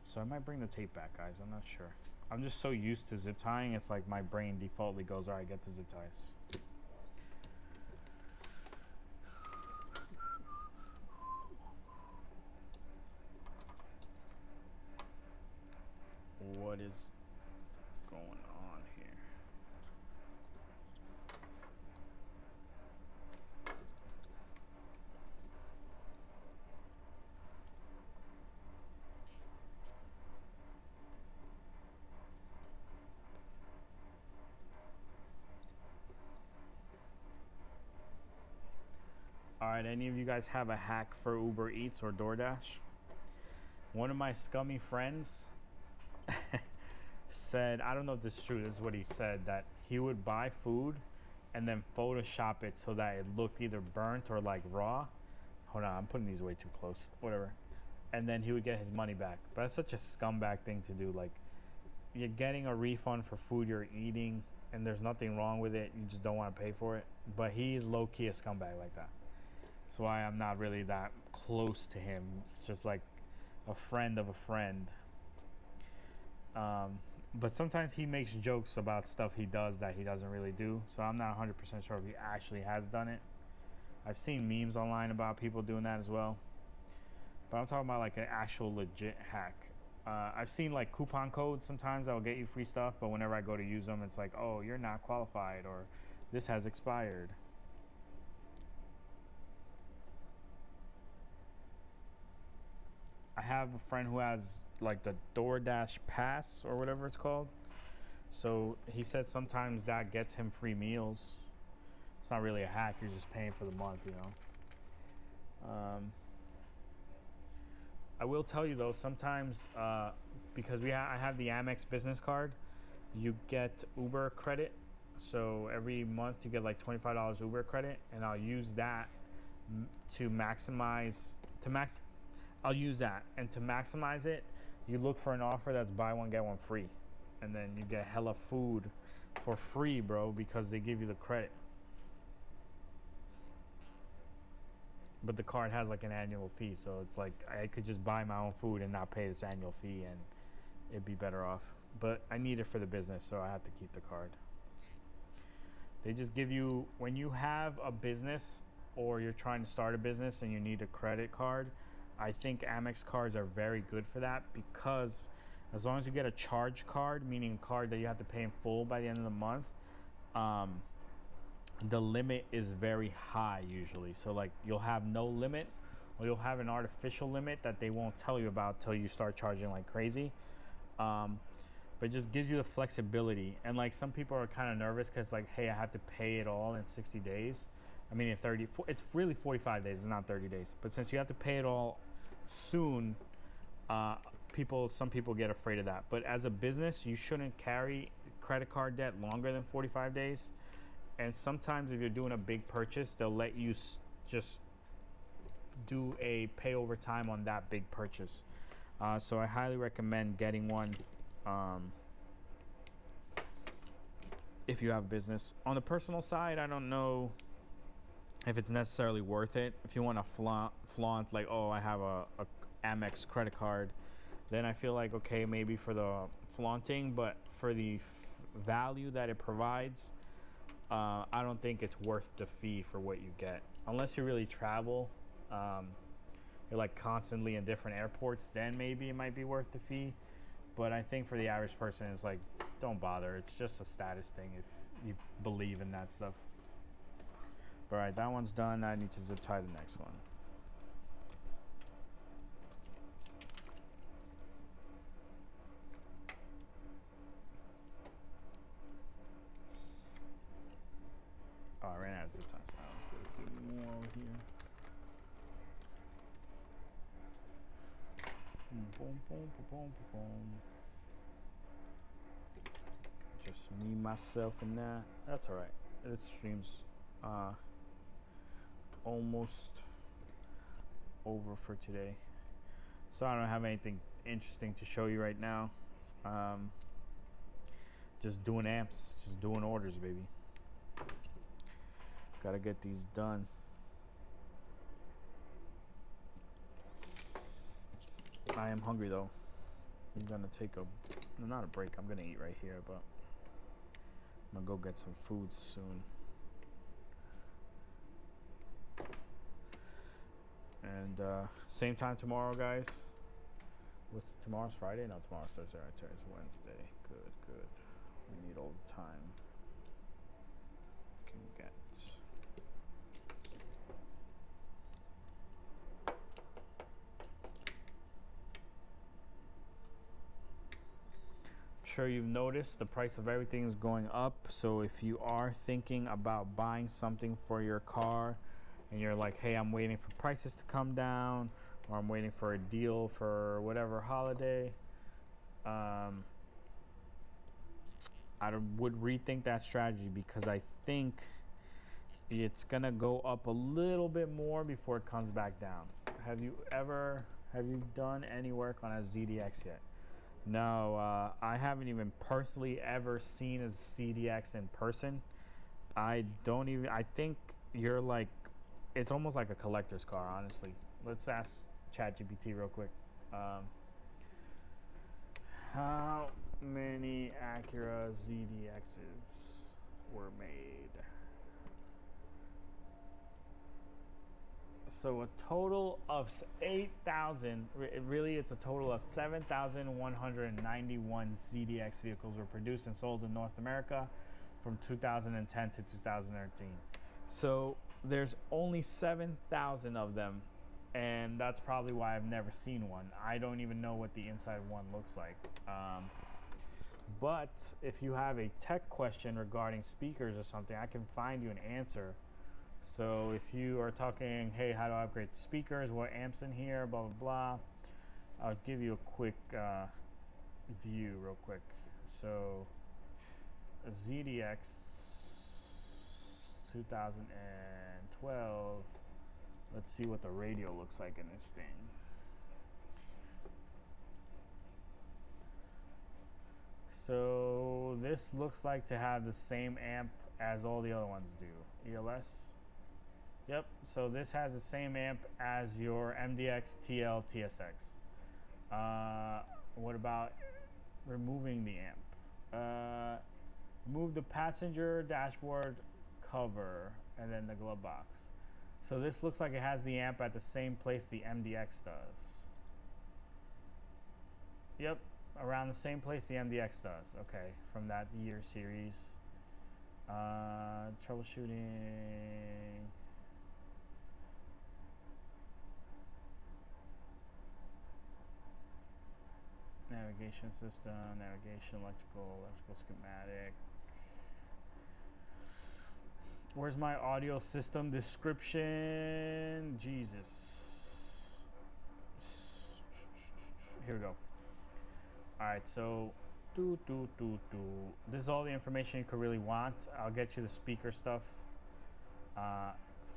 [SPEAKER 1] So I might bring the tape back, guys. I'm not sure. I'm just so used to zip tying, it's like my brain defaultly goes, all right, get the zip ties. What is going on here? All right, any of you guys have a hack for Uber Eats or DoorDash? One of my scummy friends said, I don't know if this is true, this is what he said, that he would buy food and then Photoshop it so that it looked either burnt or like raw. Hold on, I'm putting these way too close, whatever. And then he would get his money back. But that's such a scumbag thing to do. Like, you're getting a refund for food you're eating and there's nothing wrong with it, you just don't want to pay for it. But he's low-key a scumbag like that. That's why I'm not really that close to him, just like a friend of a friend. But sometimes he makes jokes about stuff he does that he doesn't really do, so I'm not 100% sure if he actually has done it. I've seen memes online about people doing that as well, but I'm talking about like an actual legit hack. I've seen like coupon codes sometimes that will get you free stuff, but whenever I go to use them, it's like, oh, you're not qualified, or this has expired. I have a friend who has like the DoorDash Pass or whatever it's called. So he said sometimes that gets him free meals. It's not really a hack, you're just paying for the month, you know. I will tell you though, sometimes because I have the Amex business card, you get Uber credit. So every month you get like $25 Uber credit, and I'll use that to maximize I'll use that, and to maximize it, you look for an offer that's buy one get one free, and then you get hella food for free, bro, because they give you the credit. But the card has like an annual fee, so it's like I could just buy my own food and not pay this annual fee, and it'd be better off. But I need it for the business, so I have to keep the card. They just give you, when you have a business or you're trying to start a business and you need a credit card, I think Amex cards are very good for that, because as long as you get a charge card, meaning a card that you have to pay in full by the end of the month, the limit is very high usually. So like you'll have no limit, or you'll have an artificial limit that they won't tell you about till you start charging like crazy. But it just gives you the flexibility. And like some people are kind of nervous because like, hey, I have to pay it all in 60 days. I mean, it's really 45 days, it's not 30 days. But since you have to pay it all soon, some people get afraid of that. But as a business, you shouldn't carry credit card debt longer than 45 days. And sometimes if you're doing a big purchase, they'll let you just do a pay over time on that big purchase. So I highly recommend getting one if you have a business. On the personal side, I don't know if it's necessarily worth it. If you want to flaunt like, oh, I have a Amex credit card, then I feel like, okay, maybe for the flaunting, but for the value that it provides, I don't think it's worth the fee for what you get. Unless you really travel, you're like constantly in different airports, then maybe it might be worth the fee. But I think for the average person, it's like, don't bother. It's just a status thing if you believe in that stuff. All right, that one's done. I need to zip tie the next one. Oh, I ran out of zip ties. Now let's go through more over here. Just me, myself, and that. That's all right. It streams almost over for today, so I don't have anything interesting to show you right now. Just doing amps, just doing orders, baby. Gotta get these done. I am hungry though. I'm gonna take not a break, I'm gonna eat right here, but I'm gonna go get some food soon. And same time tomorrow, guys. What's tomorrow's Friday? No, tomorrow's Thursday. Right, today's Wednesday. Good, good. We need all the time we can get. I'm sure you've noticed the price of everything is going up. So if you are thinking about buying something for your car and you're like, hey, I'm waiting for prices to come down, or I'm waiting for a deal for whatever holiday, I would rethink that strategy, because I think it's gonna go up a little bit more before it comes back down. Have you done any work on a ZDX yet? No, I haven't even personally ever seen a ZDX in person. I think you're like, it's almost like a collector's car, honestly. Let's ask ChatGPT real quick. How many Acura ZDXs were made? So a total of 8,000, really it's a total of 7,191 ZDX vehicles were produced and sold in North America from 2010 to 2013. So there's only 7,000 of them, and that's probably why I've never seen one. I don't even know what the inside one looks like. But if you have a tech question regarding speakers or something, I can find you an answer. So if you are talking, hey, how do I upgrade the speakers? What amps in here? Blah, blah, blah. I'll give you a quick view real quick. So a ZDX 2012. Let's see what the radio looks like in this thing. So this looks like to have the same amp as all the other ones do. ELS. Yep, so this has the same amp as your MDX TL TSX. What about removing the amp? Remove the passenger dashboard cover and then the glove box. So this looks like it has the amp at the same place the MDX does. Yep, around the same place the MDX does. Okay, from that year series. Troubleshooting. Navigation system, navigation, electrical schematic. Where's my audio system description? Jesus. Here we go. All right, so this is all the information you could really want. I'll get you the speaker stuff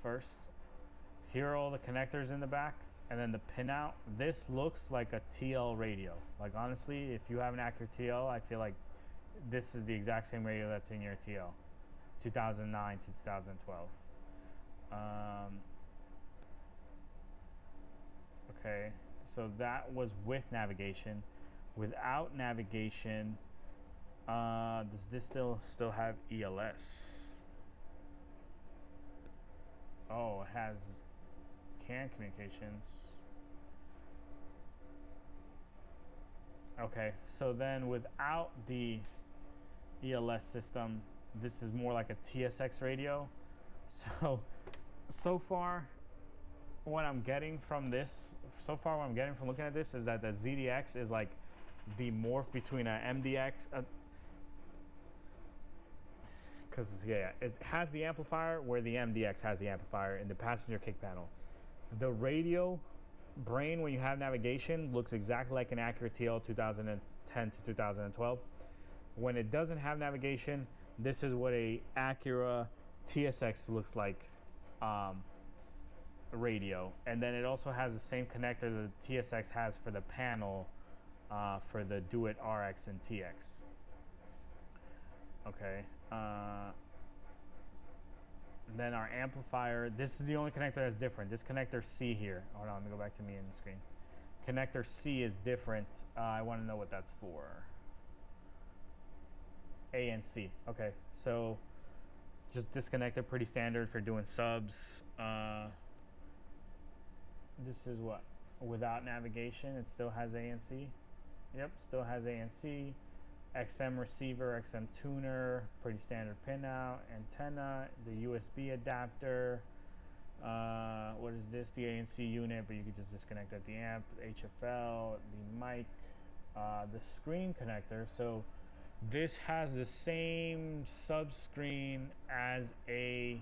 [SPEAKER 1] first. Here are all the connectors in the back, and then the pinout. This looks like a TL radio. Like, honestly, if you have an Acura TL, I feel like this is the exact same radio that's in your TL, 2009 to 2012. Okay, so that was with navigation. Without navigation, does this still have ELS? Oh, it has CAN communications. Okay, so then without the ELS system, this is more like a TSX radio. So far what I'm getting from this, looking at this, is that the ZDX is like the morph between an MDX, because it has the amplifier where the MDX has the amplifier in the passenger kick panel. The radio brain, when you have navigation, looks exactly like an Acura TL 2010 to 2012. When it doesn't have navigation, this is what a Acura TSX looks like, radio. And then it also has the same connector that the TSX has for the panel, for the Do It RX and TX. Okay. Then our amplifier, this is the only connector that's different. This connector C here, hold on, let me go back to me in the screen. Connector C is different. I want to know what that's for. A and C. Okay, so just disconnected, pretty standard for doing subs. This is what? Without navigation, it still has A and C. Yep, still has A and C. XM receiver, XM tuner, pretty standard pinout, antenna, the USB adapter. What is this? The ANC unit, but you can just disconnect at the amp, HFL, the mic, the screen connector. So this has the same sub screen as a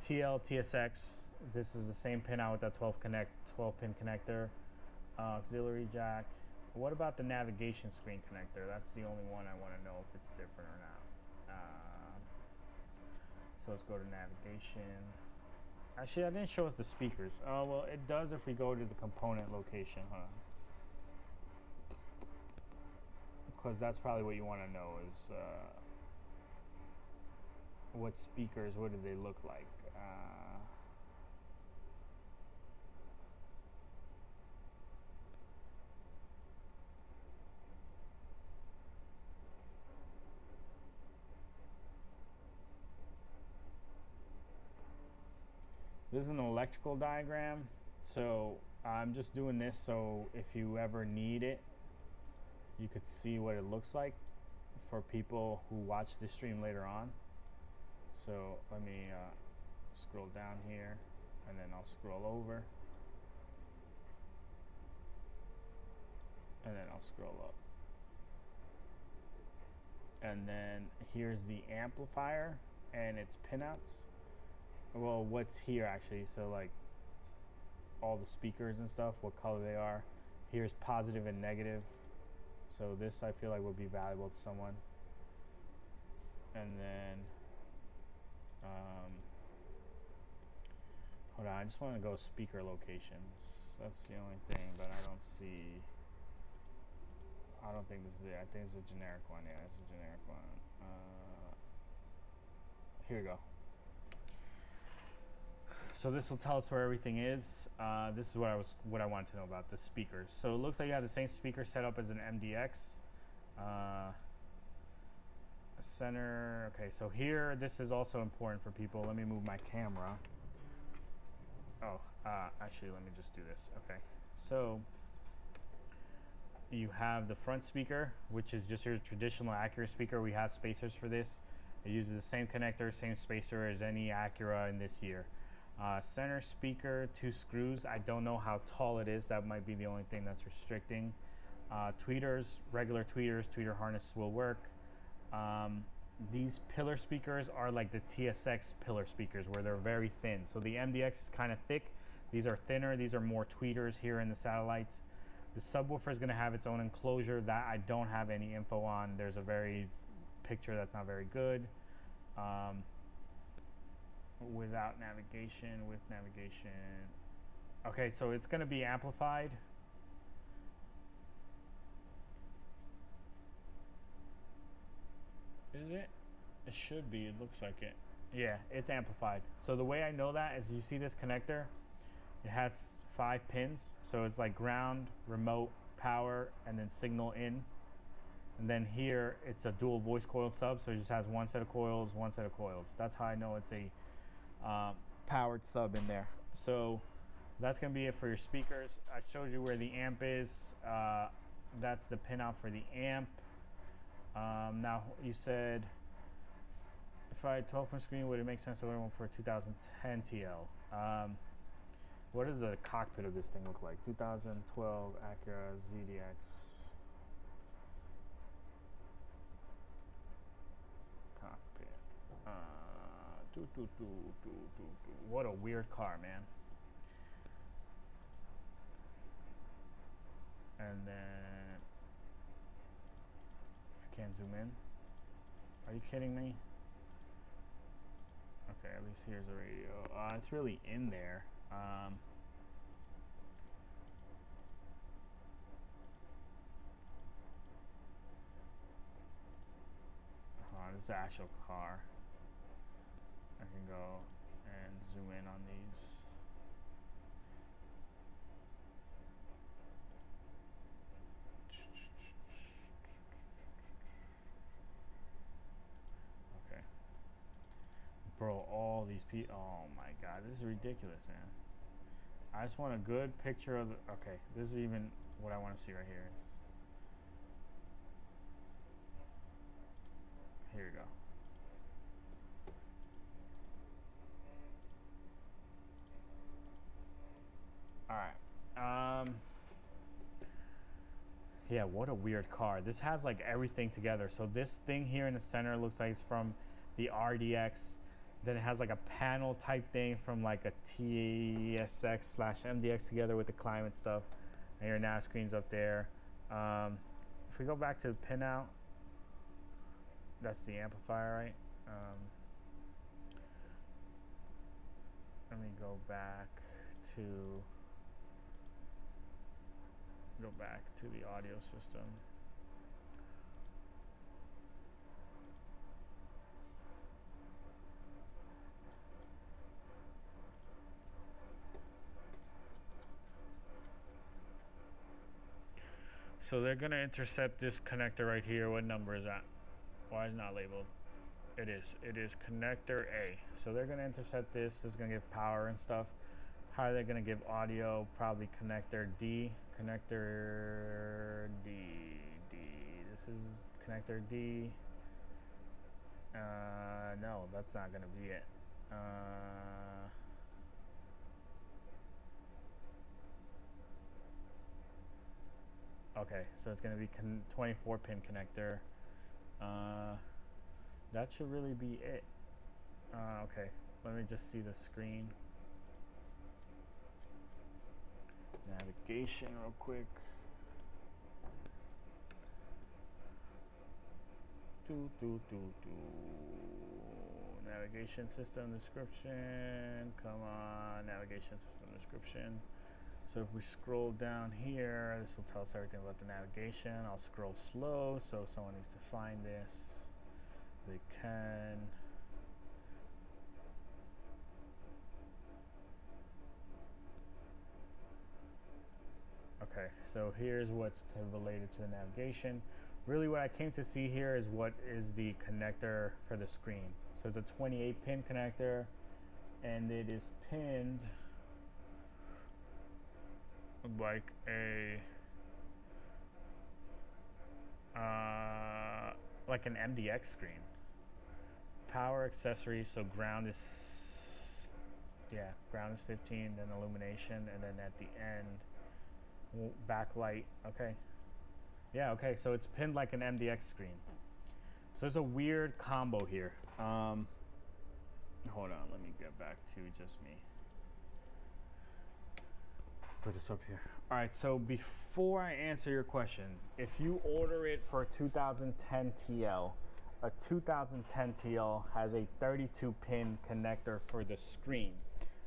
[SPEAKER 1] TL TSX. This is the same pinout with that 12 pin connector, auxiliary jack. What about the navigation screen connector? That's the only one I want to know if it's different or not. So let's go to navigation. Actually, that didn't show us the speakers. Oh, well, it does if we go to the component location, huh? Because that's probably what you want to know is what speakers, what do they look like? This is an electrical diagram, so I'm just doing this so if you ever need it, you could see what it looks like for people who watch this stream later on. So let me scroll down here, and then I'll scroll over, and then I'll scroll up. And then here's the amplifier and its pinouts. Well, what's here actually, so like all the speakers and stuff, what color they are. Here's positive and negative, so this I feel like would be valuable to someone. And then hold on, I just want to go speaker locations. That's the only thing, but I don't think this is it. I think it's a generic one. Yeah, it's a generic one. Here we go. So this will tell us where everything is. This is what I wanted to know about the speakers. So it looks like you have the same speaker set up as an MDX. Center. Okay, so here, this is also important for people. Let me move my camera. Oh, actually, let me just do this. Okay, so you have the front speaker, which is just your traditional Acura speaker. We have spacers for this. It uses the same connector, same spacer as any Acura in this year. Center speaker, 2 screws. I don't know how tall it is. That might be the only thing that's restricting. Tweeters, regular tweeters, tweeter harness will work. These pillar speakers are like the TSX pillar speakers where they're very thin. So the MDX is kind of thick. These are thinner. These are more tweeters here in the satellites. The subwoofer is going to have its own enclosure that I don't have any info on. There's a very picture that's not very good. Without navigation, with navigation. Okay, so it's going to be amplified. Is it? It should be. It looks like it. Yeah, it's amplified. So the way I know that is you see this connector. It has 5 pins. So it's like ground, remote, power, and then signal in. And then here it's a dual voice coil sub. So it just has one set of coils, one set of coils. That's how I know it's a powered sub in there. So that's going to be it for your speakers. I showed you where the amp is. That's the pinout for the amp. Now you said if I had 12-pin screen, would it make sense to order one for a 2010 TL? What does the cockpit of this thing look like? 2012 Acura ZDX. Cockpit. What a weird car, man. and then I can't zoom in. Are you kidding me? Okay, at least here's the radio. It's really in there. This is the actual car. I can go and zoom in on these. Okay. Bro, all these people. Oh my god, this is ridiculous, man. I just want a good picture of the. Okay, this is even what I want to see right here. Here you go. All right. Yeah, what a weird car. This has like everything together. So this thing here in the center looks like it's from the RDX. Then it has like a panel type thing from like a TSX/MDX together with the climate stuff. And your nav screen's up there. If we go back to the pinout, that's the amplifier, right? Let me go back to the audio system. So they're gonna intercept this connector right here. What number is that? Why is it not labeled? It is connector A. So they're gonna intercept this. It's gonna give power and stuff. How are they gonna give audio? Probably connector D. Connector D. This is connector D. No, that's not gonna be it. Okay, so it's gonna be 24 pin connector. That should really be it. Okay, let me just see the screen. Navigation real quick. Navigation system description. Come on, navigation system description. So if we scroll down here, this will tell us everything about the navigation. I'll scroll slow, so if someone needs to find this, they can. Okay, so here's what's related to the navigation. Really what I came to see here is what is the connector for the screen. So it's a 28 pin connector, and it is pinned like an MDX screen. Power accessories, so ground is 15, then illumination, and then at the end backlight. Okay, yeah, okay, so it's pinned like an MDX screen. So there's a weird combo here. Hold on, let me get back to just me. Put this up here. All right, so before I answer your question, if you order it for a 2010 TL, a 2010 TL has a 32 pin connector for the screen.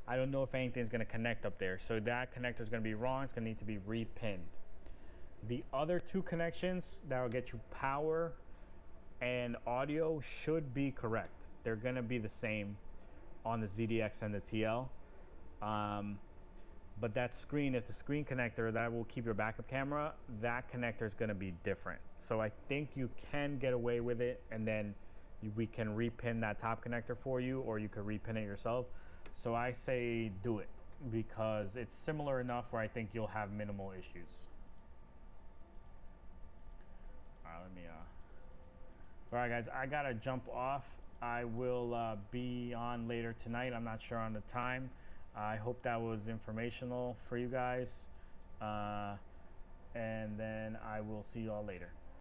[SPEAKER 1] I don't know if anything's gonna connect up there, so that connector is gonna be wrong. It's gonna need to be repinned. The other two connections that will get you power and audio should be correct. They're gonna be the same on the ZDX and the TL. But that screen, if the screen connector, that will keep your backup camera, that connector is gonna be different. So I think you can get away with it, and then we can repin that top connector for you, or you could repin it yourself. So I say do it, because it's similar enough where I think you'll have minimal issues. All right, all right, guys, I gotta jump off. I will be on later tonight. I'm not sure on the time. I hope that was informational for you guys. And then I will see you all later.